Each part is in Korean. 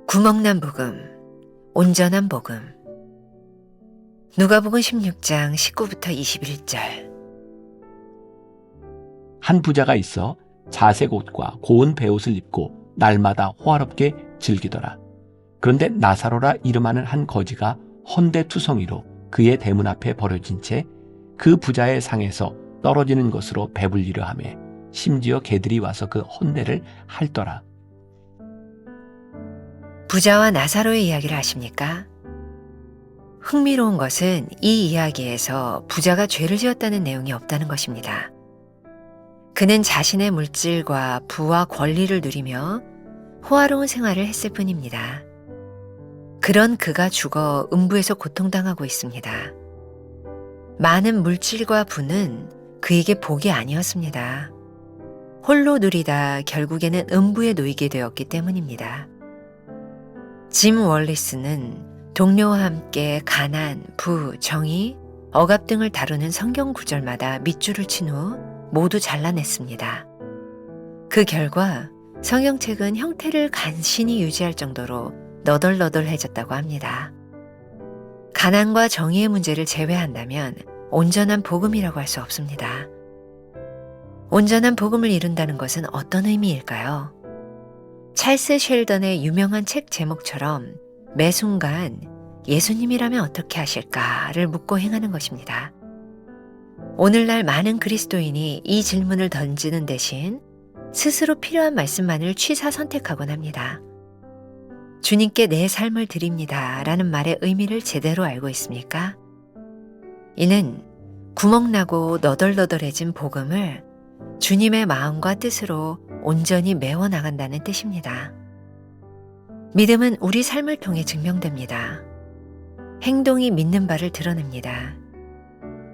구멍난 복음, 온전한 복음. 누가복음 16장 19부터 21절. 한 부자가 있어 자색 옷과 고운 베옷을 입고 날마다 호화롭게 즐기더라. 그런데 나사로라 이름하는 한 거지가 헌데투성이로 그의 대문 앞에 버려진 채 그 부자의 상에서 떨어지는 것으로 배불리려 하며 심지어 개들이 와서 그 헌데를 핥더라. 부자와 나사로의 이야기를 아십니까? 흥미로운 것은 이 이야기에서 부자가 죄를 지었다는 내용이 없다는 것입니다. 그는 자신의 물질과 부와 권리를 누리며 호화로운 생활을 했을 뿐입니다. 그런 그가 죽어 음부에서 고통당하고 있습니다. 많은 물질과 부는 그에게 복이 아니었습니다. 홀로 누리다 결국에는 음부에 놓이게 되었기 때문입니다. 짐 월리스는 동료와 함께 가난, 부, 정의, 억압 등을 다루는 성경 구절마다 밑줄을 친 후 모두 잘라냈습니다. 그 결과 성경책은 형태를 간신히 유지할 정도로 너덜너덜해졌다고 합니다. 가난과 정의의 문제를 제외한다면 온전한 복음이라고 할 수 없습니다. 온전한 복음을 이룬다는 것은 어떤 의미일까요? 찰스 셸던의 유명한 책 제목처럼 매 순간 예수님이라면 어떻게 하실까를 묻고 행하는 것입니다. 오늘날 많은 그리스도인이 이 질문을 던지는 대신 스스로 필요한 말씀만을 취사 선택하곤 합니다. 주님께 내 삶을 드립니다 라는 말의 의미를 제대로 알고 있습니까? 이는 구멍나고 너덜너덜해진 복음을 주님의 마음과 뜻으로 온전히 메워나간다는 뜻입니다. 믿음은 우리 삶을 통해 증명됩니다. 행동이 믿는 바를 드러냅니다.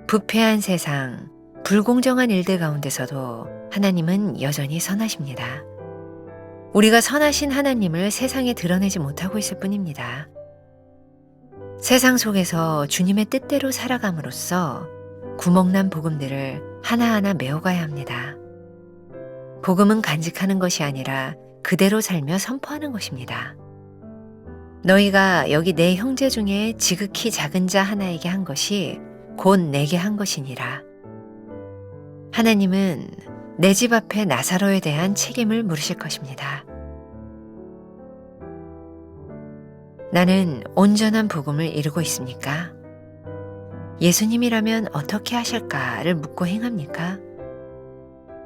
부패한 세상, 불공정한 일들 가운데서도 하나님은 여전히 선하십니다. 우리가 선하신 하나님을 세상에 드러내지 못하고 있을 뿐입니다. 세상 속에서 주님의 뜻대로 살아감으로써 구멍난 복음들을 하나하나 메워가야 합니다. 복음은 간직하는 것이 아니라 그대로 살며 선포하는 것입니다. 너희가 여기 내 형제 중에 지극히 작은 자 하나에게 한 것이 곧 내게 한 것이니라. 하나님은 내 집 앞에 나사로에 대한 책임을 물으실 것입니다. 나는 온전한 복음을 이루고 있습니까? 예수님이라면 어떻게 하실까를 묻고 행합니까?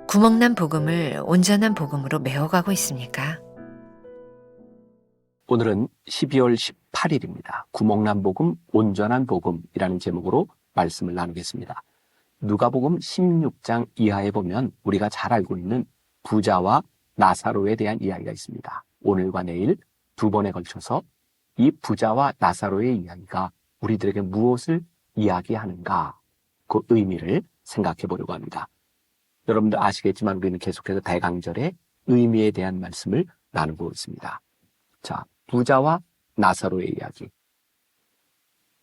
구멍난 복음을 온전한 복음으로 메워가고 있습니까? 오늘은 12월 18일입니다. 구멍난 복음, 온전한 복음이라는 제목으로 말씀을 나누겠습니다. 누가복음 16장 이하에 보면 우리가 잘 알고 있는 부자와 나사로에 대한 이야기가 있습니다. 오늘과 내일 두 번에 걸쳐서 이 부자와 나사로의 이야기가 우리들에게 무엇을 이야기하는가, 그 의미를 생각해 보려고 합니다. 여러분들 아시겠지만 우리는 계속해서 대강절의 의미에 대한 말씀을 나누고 있습니다. 자, 부자와 나사로의 이야기.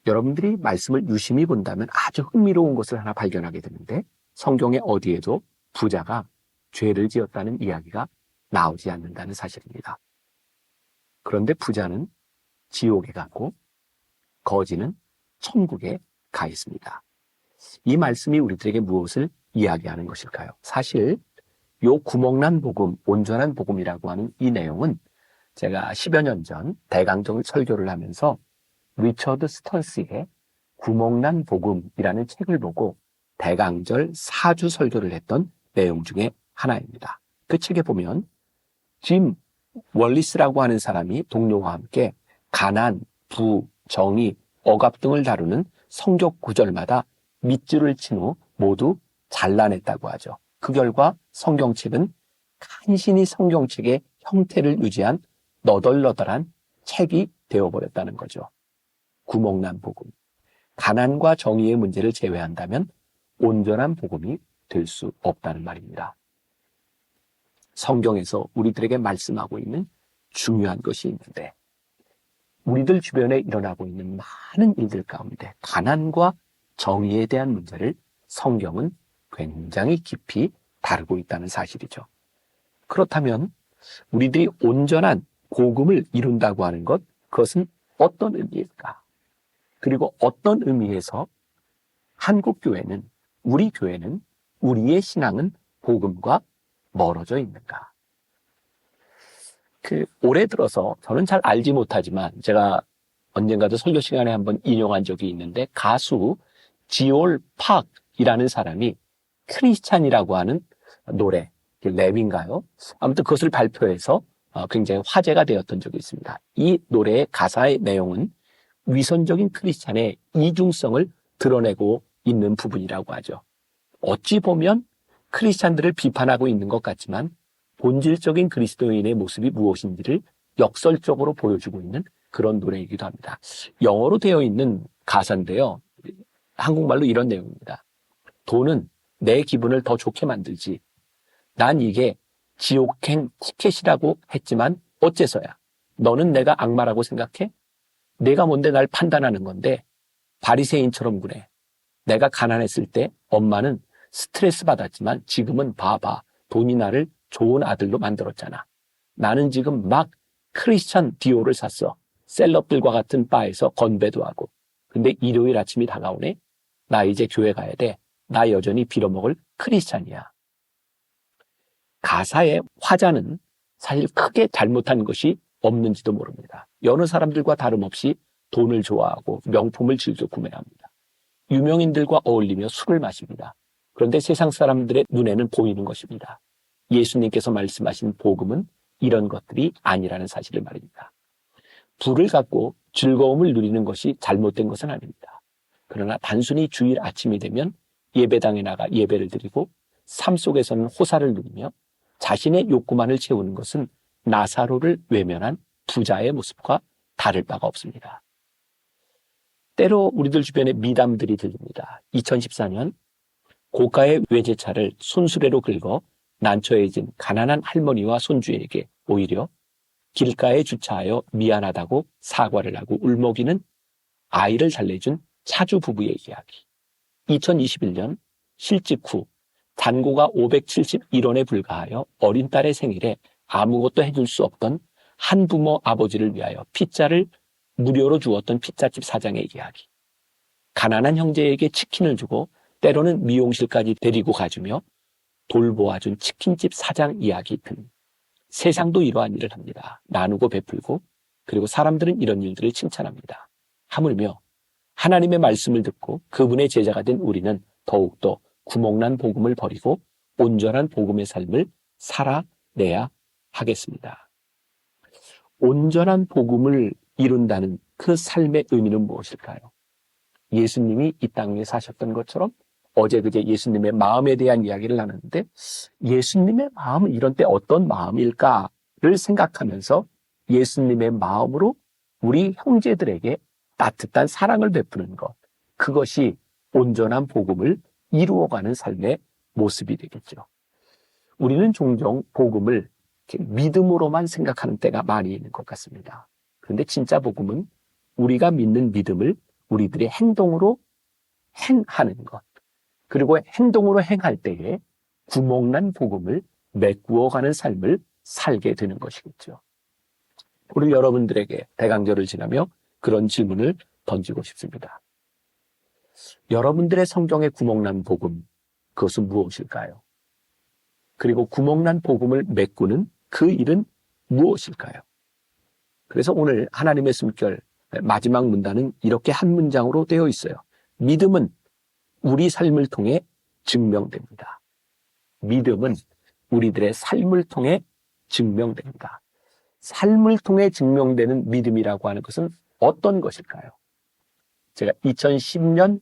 여러분들이 말씀을 유심히 본다면 아주 흥미로운 것을 하나 발견하게 되는데, 성경의 어디에도 부자가 죄를 지었다는 이야기가 나오지 않는다는 사실입니다. 그런데 부자는 지옥에 갔고 거지는 천국에 가 있습니다. 이 말씀이 우리들에게 무엇을 이야기하는 것일까요? 사실 요 구멍난 복음, 온전한 복음이라고 하는 이 내용은 제가 10여 년 전 대강절 설교를 하면서 리처드 스턴스의 구멍난 복음이라는 책을 보고 대강절 4주 설교를 했던 내용 중에 하나입니다. 그 책에 보면 짐 월리스라고 하는 사람이 동료와 함께 가난, 부, 정의, 억압 등을 다루는 성경 구절마다 밑줄을 친 후 모두 잘라냈다고 하죠. 그 결과 성경책은 간신히 성경책의 형태를 유지한 너덜너덜한 책이 되어버렸다는 거죠. 구멍난 복음. 가난과 정의의 문제를 제외한다면 온전한 복음이 될 수 없다는 말입니다. 성경에서 우리들에게 말씀하고 있는 중요한 것이 있는데, 우리들 주변에 일어나고 있는 많은 일들 가운데 가난과 정의에 대한 문제를 성경은 굉장히 깊이 다루고 있다는 사실이죠. 그렇다면 우리들이 온전한 복음을 이룬다고 하는 것, 그것은 어떤 의미일까? 그리고 어떤 의미에서 한국 교회는, 우리 교회는, 우리의 신앙은 복음과 멀어져 있는가? 올해 들어서 저는 잘 알지 못하지만 제가 언젠가도 설교 시간에 한번 인용한 적이 있는데 가수 지올 팍이라는 사람이 크리스찬이라고 하는 노래, 랩인가요? 아무튼 그것을 발표해서 굉장히 화제가 되었던 적이 있습니다. 이 노래의 가사의 내용은 위선적인 크리스찬의 이중성을 드러내고 있는 부분이라고 하죠. 어찌 보면 크리스찬들을 비판하고 있는 것 같지만 본질적인 그리스도인의 모습이 무엇인지를 역설적으로 보여주고 있는 그런 노래이기도 합니다. 영어로 되어 있는 가사인데요. 한국말로 이런 내용입니다. 돈은 내 기분을 더 좋게 만들지. 난 이게 지옥행 티켓이라고 했지만 어째서야? 너는 내가 악마라고 생각해? 내가 뭔데 날 판단하는 건데 바리새인처럼 그래. 내가 가난했을 때 엄마는 스트레스 받았지만 지금은 봐봐. 돈이 나를 좋은 아들로 만들었잖아. 나는 지금 막 크리스찬 디오를 샀어. 셀럽들과 같은 바에서 건배도 하고. 근데 일요일 아침이 다가오네. 나 이제 교회 가야 돼. 나 여전히 빌어먹을 크리스찬이야. 가사의 화자는 사실 크게 잘못한 것이 없는지도 모릅니다. 여느 사람들과 다름없이 돈을 좋아하고 명품을 즐겨 구매합니다. 유명인들과 어울리며 술을 마십니다. 그런데 세상 사람들의 눈에는 보이는 것입니다. 예수님께서 말씀하신 복음은 이런 것들이 아니라는 사실을 말입니다. 부를 갖고 즐거움을 누리는 것이 잘못된 것은 아닙니다. 그러나 단순히 주일 아침이 되면 예배당에 나가 예배를 드리고 삶 속에서는 호사를 누리며 자신의 욕구만을 채우는 것은 나사로를 외면한 부자의 모습과 다를 바가 없습니다. 때로 우리들 주변에 미담들이 들립니다. 2014년 고가의 외제차를 손수레로 긁어 난처해진 가난한 할머니와 손주에게 오히려 길가에 주차하여 미안하다고 사과를 하고 울먹이는 아이를 달래준 차주 부부의 이야기. 2021년 실직 후 잔고가 571원에 불과하여 어린 딸의 생일에 아무것도 해줄 수 없던 한부모 아버지를 위하여 피자를 무료로 주었던 피자집 사장의 이야기. 가난한 형제에게 치킨을 주고 때로는 미용실까지 데리고 가주며 돌보아준 치킨집 사장 이야기 등 세상도 이러한 일을 합니다. 나누고 베풀고 그리고 사람들은 이런 일들을 칭찬합니다. 하물며 하나님의 말씀을 듣고 그분의 제자가 된 우리는 더욱더 구멍난 복음을 버리고 온전한 복음의 삶을 살아내야 하겠습니다. 온전한 복음을 이룬다는 그 삶의 의미는 무엇일까요? 예수님이 이 땅 위에 사셨던 것처럼 어제 그제 예수님의 마음에 대한 이야기를 나눴는데 예수님의 마음은 이런 때 어떤 마음일까를 생각하면서 예수님의 마음으로 우리 형제들에게 따뜻한 사랑을 베푸는 것, 그것이 온전한 복음을 이루어가는 삶의 모습이 되겠죠. 우리는 종종 복음을 믿음으로만 생각하는 때가 많이 있는 것 같습니다. 그런데 진짜 복음은 우리가 믿는 믿음을 우리들의 행동으로 행하는 것, 그리고 행동으로 행할 때에 구멍난 복음을 메꾸어가는 삶을 살게 되는 것이겠죠. 우리 여러분들에게 대강절을 지나며 그런 질문을 던지고 싶습니다. 여러분들의 성경의 구멍난 복음, 그것은 무엇일까요? 그리고 구멍난 복음을 메꾸는 그 일은 무엇일까요? 그래서 오늘 하나님의 숨결 마지막 문단은 이렇게 한 문장으로 되어 있어요. 믿음은 우리 삶을 통해 증명됩니다. 믿음은 우리들의 삶을 통해 증명됩니다. 삶을 통해 증명되는 믿음이라고 하는 것은 어떤 것일까요? 제가 2010년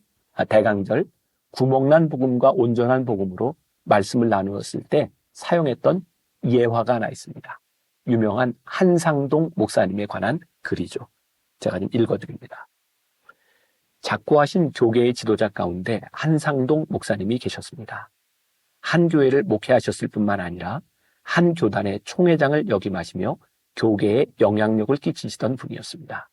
대강절 구멍난 복음과 온전한 복음으로 말씀을 나누었을 때 사용했던 예화가 하나 있습니다. 유명한 한상동 목사님에 관한 글이죠. 제가 좀 읽어드립니다. 작고하신 교계의 지도자 가운데 한상동 목사님이 계셨습니다. 한 교회를 목회하셨을 뿐만 아니라 한 교단의 총회장을 역임하시며 교계에 영향력을 끼치시던 분이었습니다.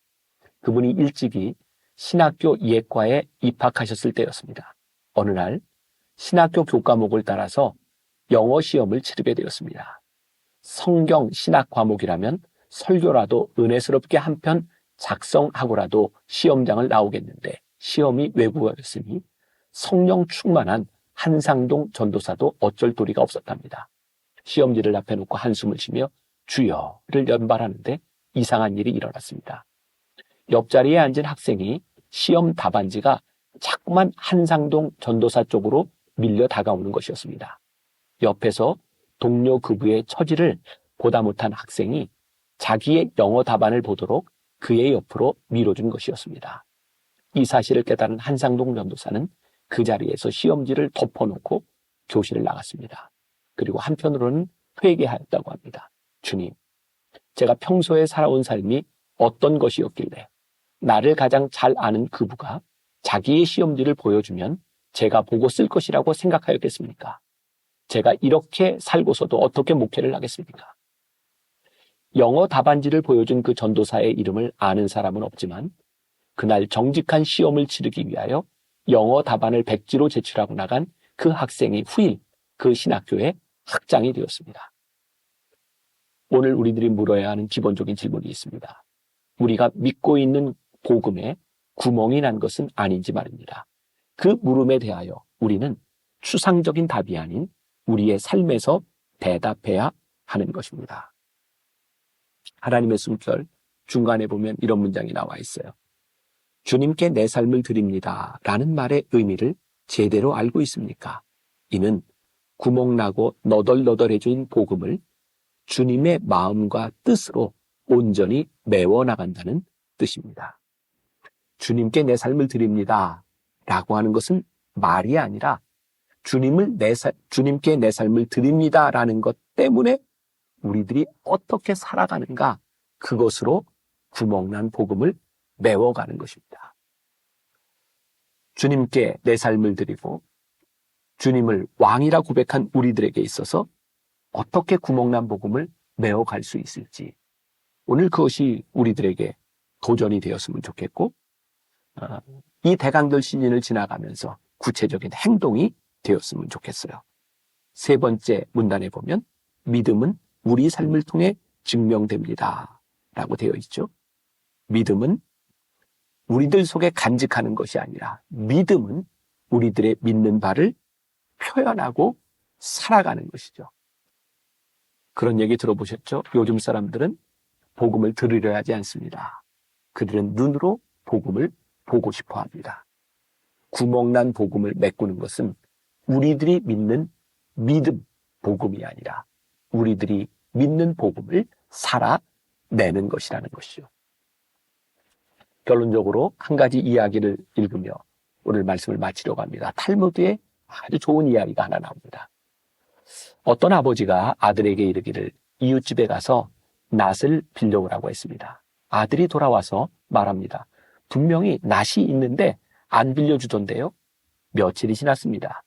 그분이 일찍이 신학교 예과에 입학하셨을 때였습니다. 어느 날 신학교 교과목을 따라서 영어 시험을 치르게 되었습니다. 성경 신학 과목이라면 설교라도 은혜스럽게 한 편 작성하고라도 시험장을 나오겠는데 시험이 외국어였으니 성령 충만한 한상동 전도사도 어쩔 도리가 없었답니다. 시험지를 앞에 놓고 한숨을 쉬며 주여를 연발하는데 이상한 일이 일어났습니다. 옆자리에 앉은 학생이 시험 답안지가 자꾸만 한상동 전도사 쪽으로 밀려 다가오는 것이었습니다. 옆에서 동료 그부의 처지를 보다 못한 학생이 자기의 영어 답안을 보도록 그의 옆으로 밀어준 것이었습니다. 이 사실을 깨달은 한상동 전도사는 그 자리에서 시험지를 덮어놓고 교실을 나갔습니다. 그리고 한편으로는 회개하였다고 합니다. 주님, 제가 평소에 살아온 삶이 어떤 것이었길래 나를 가장 잘 아는 그부가 자기의 시험지를 보여주면 제가 보고 쓸 것이라고 생각하였겠습니까? 제가 이렇게 살고서도 어떻게 목회를 하겠습니까? 영어 답안지를 보여준 그 전도사의 이름을 아는 사람은 없지만 그날 정직한 시험을 치르기 위하여 영어 답안을 백지로 제출하고 나간 그 학생이 후일 그 신학교의 학장이 되었습니다. 오늘 우리들이 물어야 하는 기본적인 질문이 있습니다. 우리가 믿고 있는 복음에 구멍이 난 것은 아닌지 말입니다. 그 물음에 대하여 우리는 추상적인 답이 아닌 우리의 삶에서 대답해야 하는 것입니다. 하나님의 숨결 중간에 보면 이런 문장이 나와 있어요. 주님께 내 삶을 드립니다 라는 말의 의미를 제대로 알고 있습니까? 이는 구멍나고 너덜너덜해진 복음을 주님의 마음과 뜻으로 온전히 메워나간다는 뜻입니다. 주님께 내 삶을 드립니다 라고 하는 것은 말이 아니라 주님께 내 삶을 드립니다 라는 것 때문에 우리들이 어떻게 살아가는가, 그것으로 구멍난 복음을 메워가는 것입니다. 주님께 내 삶을 드리고 주님을 왕이라 고백한 우리들에게 있어서 어떻게 구멍난 복음을 메워갈 수 있을지, 오늘 그것이 우리들에게 도전이 되었으면 좋겠고, 이 대강절 시즌을 지나가면서 구체적인 행동이 되었으면 좋겠어요. 세 번째 문단에 보면 믿음은 우리 삶을 통해 증명됩니다 라고 되어 있죠. 믿음은 우리들 속에 간직하는 것이 아니라 믿음은 우리들의 믿는 바를 표현하고 살아가는 것이죠. 그런 얘기 들어보셨죠? 요즘 사람들은 복음을 들으려 하지 않습니다. 그들은 눈으로 복음을 보고 싶어 합니다. 구멍난 복음을 메꾸는 것은 우리들이 믿는 믿음 복음이 아니라 우리들이 믿는 복음을 살아내는 것이라는 것이죠. 결론적으로 한 가지 이야기를 읽으며 오늘 말씀을 마치려고 합니다. 탈무드에 아주 좋은 이야기가 하나 나옵니다. 어떤 아버지가 아들에게 이르기를 이웃집에 가서 낫을 빌려오라고 했습니다. 아들이 돌아와서 말합니다. 분명히 낫이 있는데 안 빌려주던데요. 며칠이 지났습니다.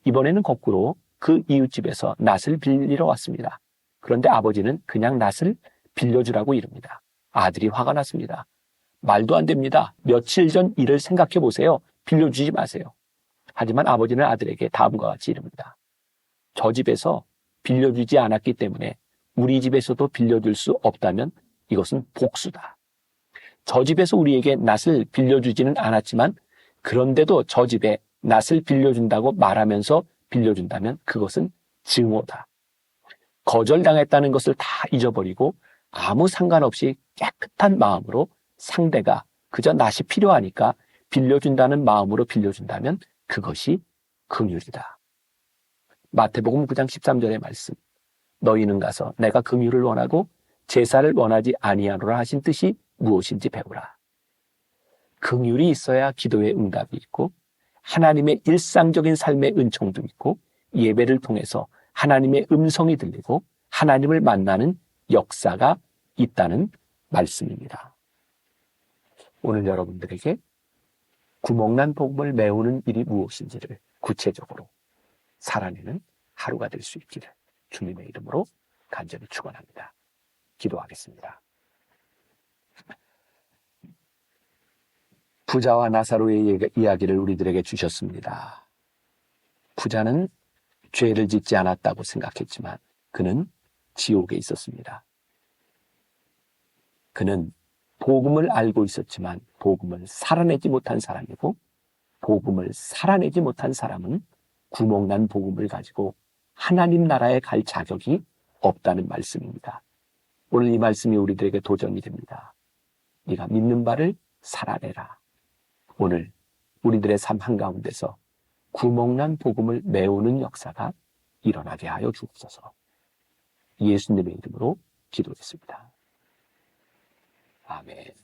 이번에는 거꾸로 그 이웃집에서 낫을 빌리러 왔습니다. 그런데 아버지는 그냥 낫을 빌려주라고 이릅니다. 아들이 화가 났습니다. 말도 안 됩니다. 며칠 전 일을 생각해 보세요. 빌려주지 마세요. 하지만 아버지는 아들에게 다음과 같이 이릅니다. 저 집에서 빌려주지 않았기 때문에 우리 집에서도 빌려줄 수 없다면 이것은 복수다. 저 집에서 우리에게 낫을 빌려주지는 않았지만 그런데도 저 집에 낫을 빌려준다고 말하면서 빌려준다면 그것은 증오다. 거절당했다는 것을 다 잊어버리고 아무 상관없이 깨끗한 마음으로 상대가 그저 낫이 필요하니까 빌려준다는 마음으로 빌려준다면 그것이 긍휼이다. 마태복음 9장 13절의 말씀. 너희는 가서 내가 긍휼을 원하고 제사를 원하지 아니하노라 하신 뜻이 무엇인지 배우라. 긍휼이 있어야 기도의 응답이 있고 하나님의 일상적인 삶의 은총도 있고 예배를 통해서 하나님의 음성이 들리고 하나님을 만나는 역사가 있다는 말씀입니다. 오늘 여러분들에게 구멍난 복음을 메우는 일이 무엇인지를 구체적으로 살아내는 하루가 될 수 있기를 주님의 이름으로 간절히 축원합니다. 기도하겠습니다. 부자와 나사로의 이야기를 우리들에게 주셨습니다. 부자는 죄를 짓지 않았다고 생각했지만 그는 지옥에 있었습니다. 그는 복음을 알고 있었지만 복음을 살아내지 못한 사람이고, 복음을 살아내지 못한 사람은 구멍난 복음을 가지고 하나님 나라에 갈 자격이 없다는 말씀입니다. 오늘 이 말씀이 우리들에게 도전이 됩니다. 네가 믿는 바를 살아내라. 오늘 우리들의 삶 한가운데서 구멍난 복음을 메우는 역사가 일어나게 하여 주옵소서. 예수님의 이름으로 기도했습니다. 아멘.